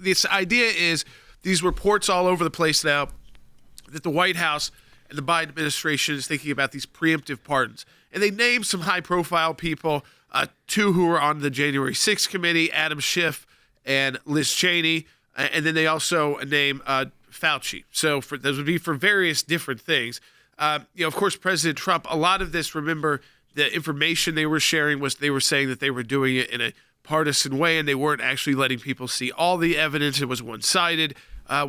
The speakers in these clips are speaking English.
this idea is these reports all over the place now that the White House and the Biden administration is thinking about these preemptive pardons. And they named some high-profile people, two who were on the January 6th committee, Adam Schiff and Liz Cheney, and then they also name Fauci. So those would be for various different things. Of course, President Trump, a lot of this, remember, the information they were sharing was they were saying that they were doing it in a partisan way, and they weren't actually letting people see all the evidence. It was one-sided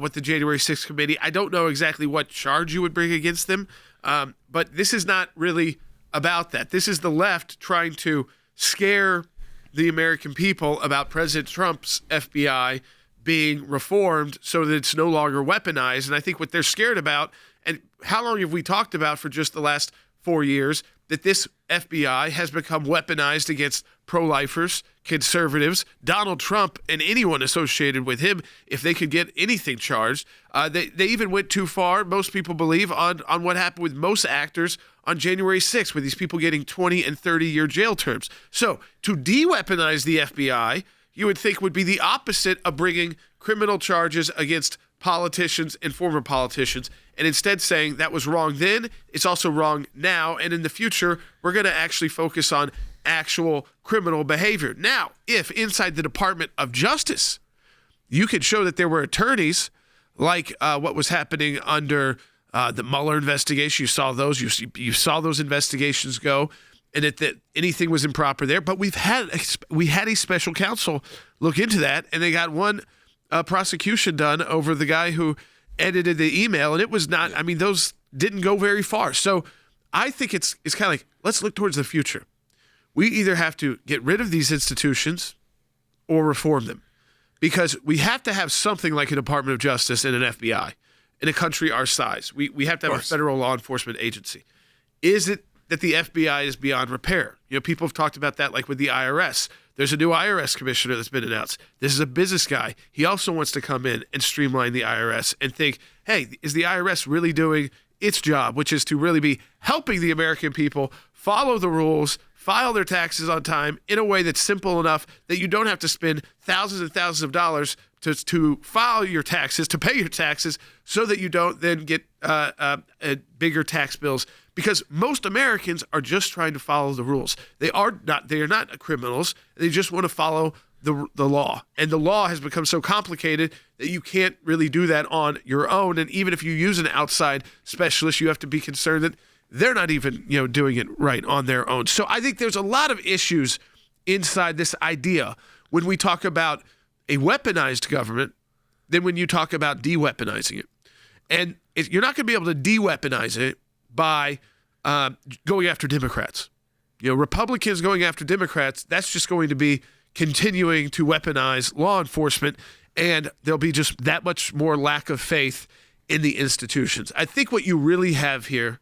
with the January 6th committee. I don't know exactly what charge you would bring against them, but this is not really about that. This is the left trying to scare the American people about President Trump's FBI being reformed so that it's no longer weaponized. And I think what they're scared about, and how long have we talked about for just the last 4 years, that this FBI has become weaponized against pro-lifers, conservatives, Donald Trump, and anyone associated with him, if they could get anything charged. They even went too far, most people believe, on what happened with most actors on January 6th, with these people getting 20 and 30-year jail terms. So to de-weaponize the FBI, you would think would be the opposite of bringing criminal charges against politicians and former politicians, and instead saying that was wrong then, it's also wrong now, and in the future, we're going to actually focus on actual criminal behavior. Now, if inside the Department of Justice, you could show that there were attorneys like what was happening under the Mueller investigation, you saw those, you saw those investigations go, and that anything was improper there. But we had a special counsel look into that, and they got one prosecution done over the guy who edited the email, and it was not. I mean, those didn't go very far. So I think it's kind of like, let's look towards the future. We either have to get rid of these institutions or reform them, because we have to have something like a Department of Justice and an FBI in a country our size. We have to have a federal law enforcement agency. Is it that the FBI is beyond repair? People have talked about that, like with the IRS. There's a new IRS commissioner that's been announced. This is a business guy. He also wants to come in and streamline the IRS and think, hey, is the IRS really doing its job, which is to really be helping the American people follow the rules, file their taxes on time in a way that's simple enough that you don't have to spend thousands and thousands of dollars to file your taxes, to pay your taxes, so that you don't then get bigger tax bills. Because most Americans are just trying to follow the rules. They are not criminals. They just want to follow the law. And the law has become so complicated that you can't really do that on your own. And even if you use an outside specialist, you have to be concerned that they're not even doing it right on their own. So I think there's a lot of issues inside this idea when we talk about a weaponized government than when you talk about de-weaponizing it. And you're not going to be able to de-weaponize it by going after Democrats. Republicans going after Democrats, that's just going to be continuing to weaponize law enforcement, and there'll be just that much more lack of faith in the institutions. I think what you really have here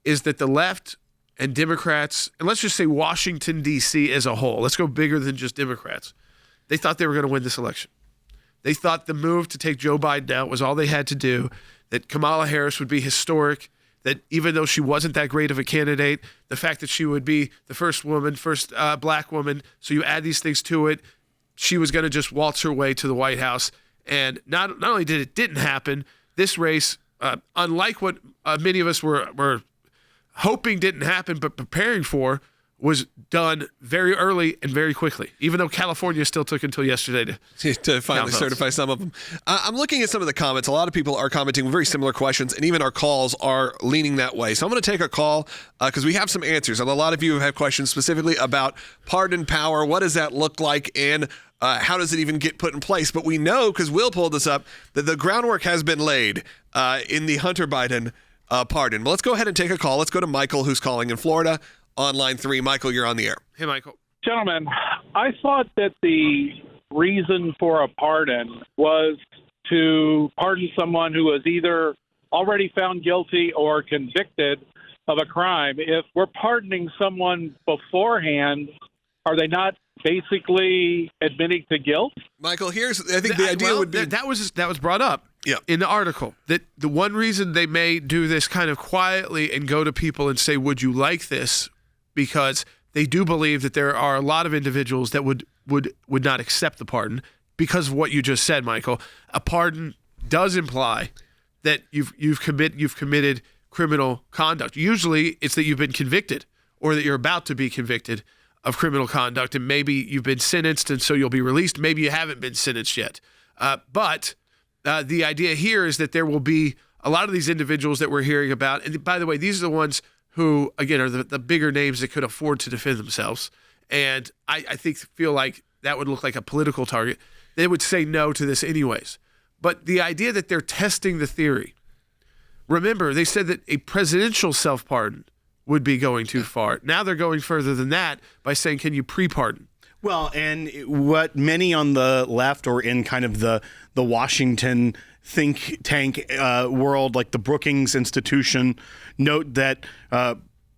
is that the left and Democrats, and let's just say Washington, D.C. as a whole, let's go bigger than just Democrats, they thought they were going to win this election. They thought the move to take Joe Biden out was all they had to do, that Kamala Harris would be historic, that even though she wasn't that great of a candidate, the fact that she would be the first black woman, so you add these things to it, she was going to just waltz her way to the White House. And not only didn't happen, this race, unlike what many of us were hoping didn't happen but preparing for, was done very early and very quickly, even though California still took until yesterday to finally certify some of them. I'm looking at some of the comments. A lot of people are commenting with very similar questions, and even our calls are leaning that way. So I'm going to take a call because we have some answers. And a lot of you have questions specifically about pardon power. What does that look like? And how does it even get put in place? But we know, because Will pulled this up, that the groundwork has been laid in the Hunter Biden pardon. Well, let's go ahead and take a call. Let's go to Michael, who's calling in Florida. On line 3, Michael, you're on the air. Hey, Michael. Gentlemen, I thought that the reason for a pardon was to pardon someone who was either already found guilty or convicted of a crime. If we're pardoning someone beforehand, are they not basically admitting to guilt? Michael, I think the idea would be that was brought up in the article, that the one reason they may do this kind of quietly and go to people and say, would you like this? Because they do believe that there are a lot of individuals that would not accept the pardon, because of what you just said, Michael. A pardon does imply that you've committed criminal conduct. Usually it's that you've been convicted or that you're about to be convicted of criminal conduct, and maybe you've been sentenced and so you'll be released. Maybe you haven't been sentenced yet. But the idea here is that there will be a lot of these individuals that we're hearing about. And by the way, these are the ones who, again, are the bigger names that could afford to defend themselves. And I feel like that would look like a political target. They would say no to this anyways. But the idea that they're testing the theory, remember, they said that a presidential self-pardon would be going too far. Now they're going further than that by saying, can you pre-pardon? Well, and what many on the left or in kind of the Washington think tank world, like the Brookings Institution, note that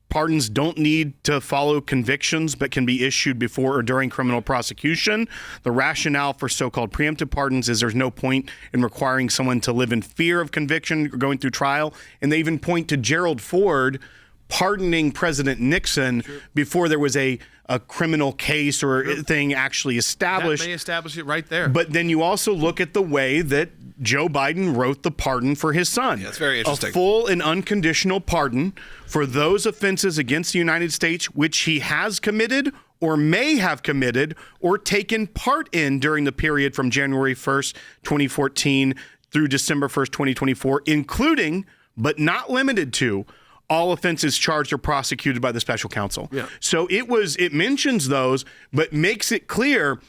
pardons don't need to follow convictions, but can be issued before or during criminal prosecution. The rationale for so-called preemptive pardons is there's no point in requiring someone to live in fear of conviction or going through trial. And they even point to Gerald Ford pardoning President Nixon before there was a criminal case or thing actually established. That may establish it right there. But then you also look at the way that Joe Biden wrote the pardon for his son. Yeah, it's very interesting. A full and unconditional pardon for those offenses against the United States which he has committed or may have committed or taken part in during the period from January 1st, 2014 through December 1st, 2024, including, but not limited to, all offenses charged or prosecuted by the special counsel. Yeah. So it mentions those, but makes it clear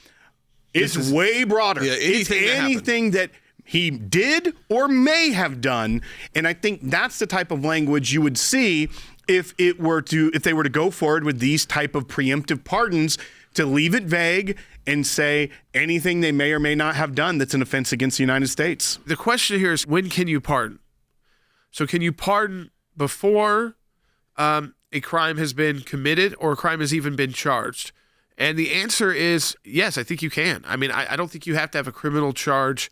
it's way broader. Yeah, it's anything that he did or may have done. And I think that's the type of language you would see if they were to go forward with these type of preemptive pardons, to leave it vague and say anything they may or may not have done that's an offense against the United States. The question here is, when can you pardon? So can you pardon before a crime has been committed or a crime has even been charged? And the answer is yes, I think you can. I mean, I don't think you have to have a criminal charge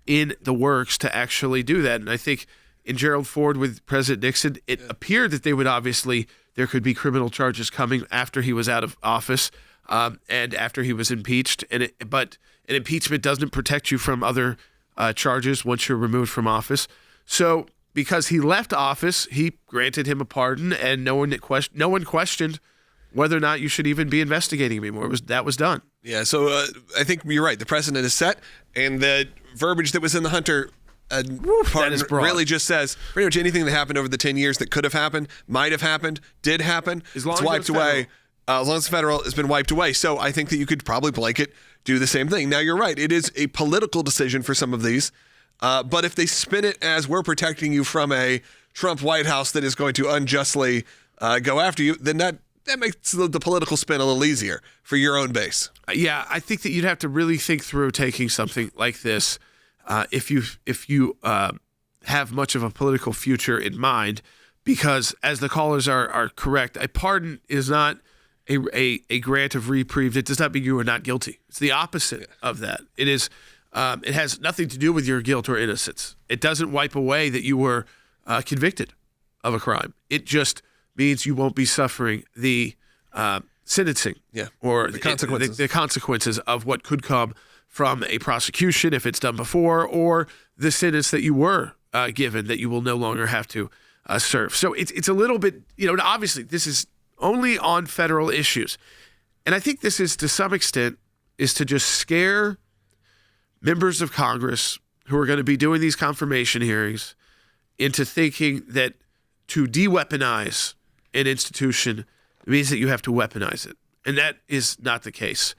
in the works to actually do that. And I think in Gerald Ford with President Nixon, it appeared that there could be criminal charges coming after he was out of office and after he was impeached. But an impeachment doesn't protect you from other charges once you're removed from office. So because he left office, he granted him a pardon, and no one questioned whether or not you should even be investigating him anymore. That was done. Yeah, so I think you're right. The precedent is set, and the verbiage that was in the Hunter pardon really just says pretty much anything that happened over the 10 years that could have happened, might have happened, did happen, it's wiped away. As long as the federal has been wiped away. So I think that you could probably blanket do the same thing. Now, you're right. It is a political decision for some of these. But if they spin it as we're protecting you from a Trump White House that is going to unjustly go after you, then that makes the political spin a little easier for your own base. Yeah, I think that you'd have to really think through taking something like this if you have much of a political future in mind, because as the callers are correct, a pardon is not a grant of reprieve. It does not mean you are not guilty. It's the opposite of that. It is. It has nothing to do with your guilt or innocence. It doesn't wipe away that you were convicted of a crime. It just means you won't be suffering the sentencing or the consequences. The consequences of what could come from a prosecution if it's done before, or the sentence that you were given that you will no longer have to serve. So it's a little bit, obviously this is only on federal issues. And I think this is, to some extent, is to just scare members of Congress who are going to be doing these confirmation hearings into thinking that to de-weaponize an institution means that you have to weaponize it. And that is not the case.